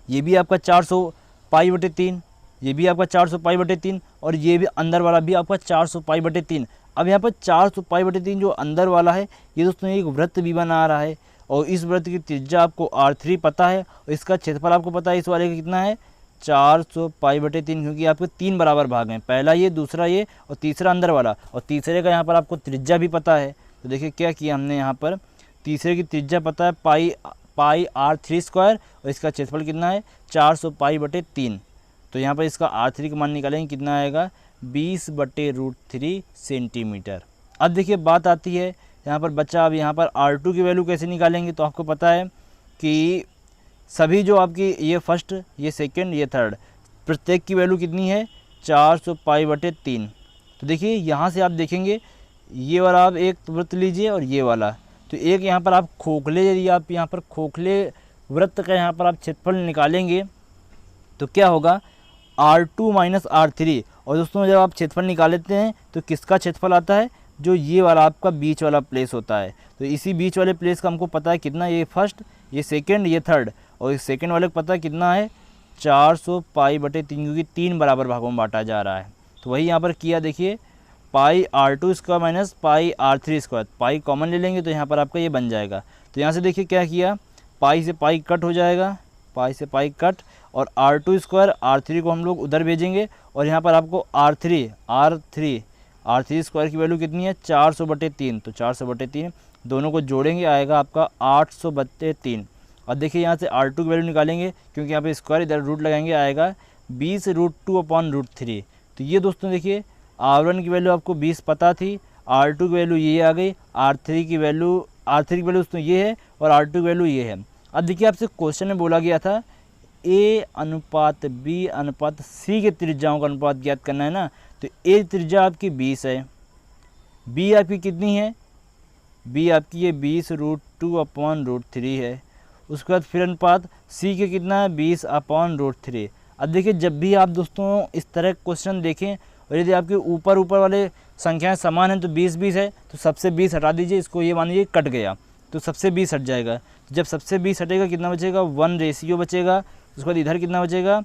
ये भी आपका 400 पाई बटे 3, ये भी आपका 400 पाई बटे 3, और ये भी अंदर वाला भी आपका 400 पाई बटे 3। अब यहाँ पर 400 पाई बटे 3 जो अंदर वाला है, ये दोस्तों एक वृत्त भी बना रहा है, और इस वृत्त की त्रिज्या आपको R3 पता है, और इसका क्षेत्रफल आपको पता है इस वाले का कितना है, 400 पाई बटे 3, क्योंकि आपके 3 बराबर भाग हैं, पहला ये, दूसरा ये, और तीसरा अंदर वाला, और तीसरे का यहाँ पर आपको त्रिज्या भी पता है। तो देखिए क्या किया हमने यहाँ पर, तीसरे की त्रिज्या पता है पाई R3 स्क्वायर, और इसका क्षेत्रफल कितना है 400 पाई बटे 3। तो यहाँ पर इसका R3 का मान निकालेंगे, कितना आएगा 20/√3 सेंटीमीटर। अब देखिए बात आती है यहाँ पर बच्चा, अब यहाँ पर R2 की वैल्यू कैसे निकालेंगे, तो आपको पता है कि सभी जो आपकी ये फर्स्ट, ये सेकंड, ये थर्ड, प्रत्येक की वैल्यू कितनी है 400 पाई बटे 3। तो देखिए यहाँ से आप देखेंगे, ये वाला आप एक वृत्त लीजिए और ये वाला, तो एक यहाँ पर आप खोखले, यदि आप यहाँ पर खोखले वृत्त का यहाँ पर आप क्षेत्रफल निकालेंगे तो क्या होगा R2 माइनस R3। और दोस्तों जब आप क्षेत्रफल निकाल लेते हैं तो किसका क्षेत्रफल आता है, जो ये वाला आपका बीच वाला प्लेस होता है। तो इसी बीच वाले प्लेस का हमको पता है कितना, ये फर्स्ट, ये सेकंड, ये थर्ड, और इस सेकंड वाले को पता है कितना है 400 पाई बटे 3, क्योंकि 3 बराबर भागों में बांटा जा रहा है। तो वही यहाँ पर किया, देखिए पाई R2 square minus pi R3 square, pi common ले लेंगे तो यहाँ पर आपका ये बन जाएगा। तो यहाँ से देखिए क्या किया, पाई से पाई कट हो जाएगा, पाई से पाई कट, और R2 स्क्वायर, R3 को हम लोग उधर भेजेंगे, और यहाँ पर आपको R3 स्क्वायर की वैल्यू कितनी है 400 बटे 3, तो 400 बटे 3 दोनों को जोड़ेंगे आएगा आपका 800 बटे 3। और देखिए यहाँ से R2 की वैल्यू निकालेंगे, क्योंकि यहाँ पे स्क्वायर इधर रूट लगाएंगे, आएगा 20√2/√3। तो ये दोस्तों देखिए R1 की वैल्यू आपको 20 पता थी, R2 की वैल्यू ये आ गई, R3 की वैल्यू दोस्तों ये है, और R2 की वैल्यू ये है। अब देखिए आपसे क्वेश्चन में बोला गया था A अनुपात B अनुपात C के त्रिज्याओं का अनुपात ज्ञात करना है ना। तो A त्रिज्या आपकी 20 है, B आपकी कितनी है, B आपकी ये 20√2/√3 है। उसके बाद फिर अनुपात C के कितना है 20/√3। अब देखिए जब भी आप दोस्तों इस तरह क्वेश्चन देखें, और यदि आपके ऊपर वाले संख्याएं समान हैं तो 20-20 है, तो सबसे 20 हटा दीजिए, इसको ये मान लीजिए कट गया तो सबसे 20 हट जाएगा। जब सबसे 20 हटेगा कितना बचेगा 1 रेशियो बचेगा। उसके बाद इधर कितना बचेगा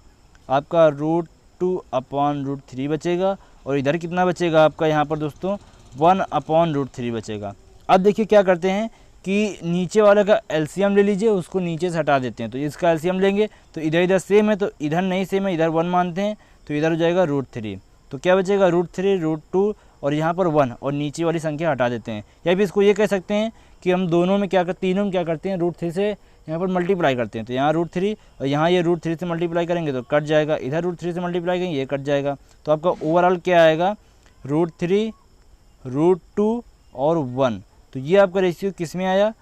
आपका √2/√3 बचेगा, और इधर कितना बचेगा आपका यहाँ पर दोस्तों 1/√3 बचेगा। अब देखिए क्या करते हैं कि नीचे वाले का एलसीएम ले लीजिए, उसको नीचे से हटा देते हैं। तो इसका एलसीएम लेंगे तो इधर सेम है, तो इधर नहीं सेम है, इधर 1 मानते हैं, तो इधर हो जाएगा √3। तो क्या बचेगा √3, √2, और यहाँ पर 1, और नीचे वाली संख्या हटा देते हैं। या फिर इसको ये कह सकते हैं कि हम दोनों में क्या करते, तीनों में क्या करते हैं √3 से यहाँ पर मल्टीप्लाई करते हैं। तो यहाँ √3 और यहाँ ये √3 से मल्टीप्लाई करेंगे तो कट जाएगा, इधर √3 से मल्टीप्लाई करेंगे ये कट जाएगा। तो आपका ओवरऑल क्या आएगा √3, √2 और 1। तो ये आपका रेशियो किस में आया,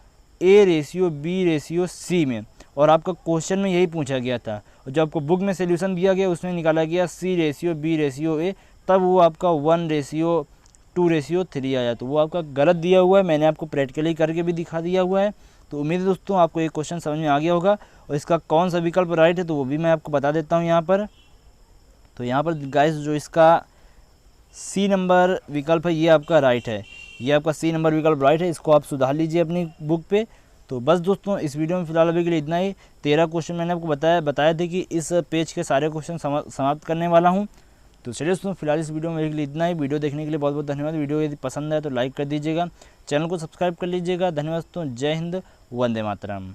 A ratio B ratio C में। और आपका क्वेश्चन में यही पूछा गया था, और जब आपको बुक में सोल्यूशन दिया गया उसमें निकाला गया C ratio B ratio A, तब वो आपका 1:2:3 आया। तो वो आपका गलत दिया हुआ है, मैंने आपको प्रैक्टिकली करके भी दिखा दिया हुआ है। तो उम्मीद है दोस्तों आपको ये क्वेश्चन समझ में आ गया होगा, और इसका कौन सा विकल्प राइट है तो वो भी मैं आपको बता देता हूँ यहाँ पर। तो यहाँ पर गाइस जो इसका C नंबर विकल्प है ये आपका राइट है, ये आपका C नंबर विकल्प राइट है। इसको आप सुधार लीजिए अपनी बुक पे। तो बस दोस्तों इस वीडियो में फिलहाल अभी के लिए इतना ही। 13 क्वेश्चन मैंने आपको बताया थे कि इस पेज के सारे क्वेश्चन समाप्त करने वाला हूँ। तो चलिए दोस्तों फिलहाल इस वीडियो में मेरे के लिए इतना ही। वीडियो देखने के लिए बहुत बहुत धन्यवाद। वीडियो यदि पसंद आए तो लाइक कर दीजिएगा, चैनल को सब्सक्राइब कर लीजिएगा। धन्यवाद दोस्तों, जय हिंद, वंदे मातरम।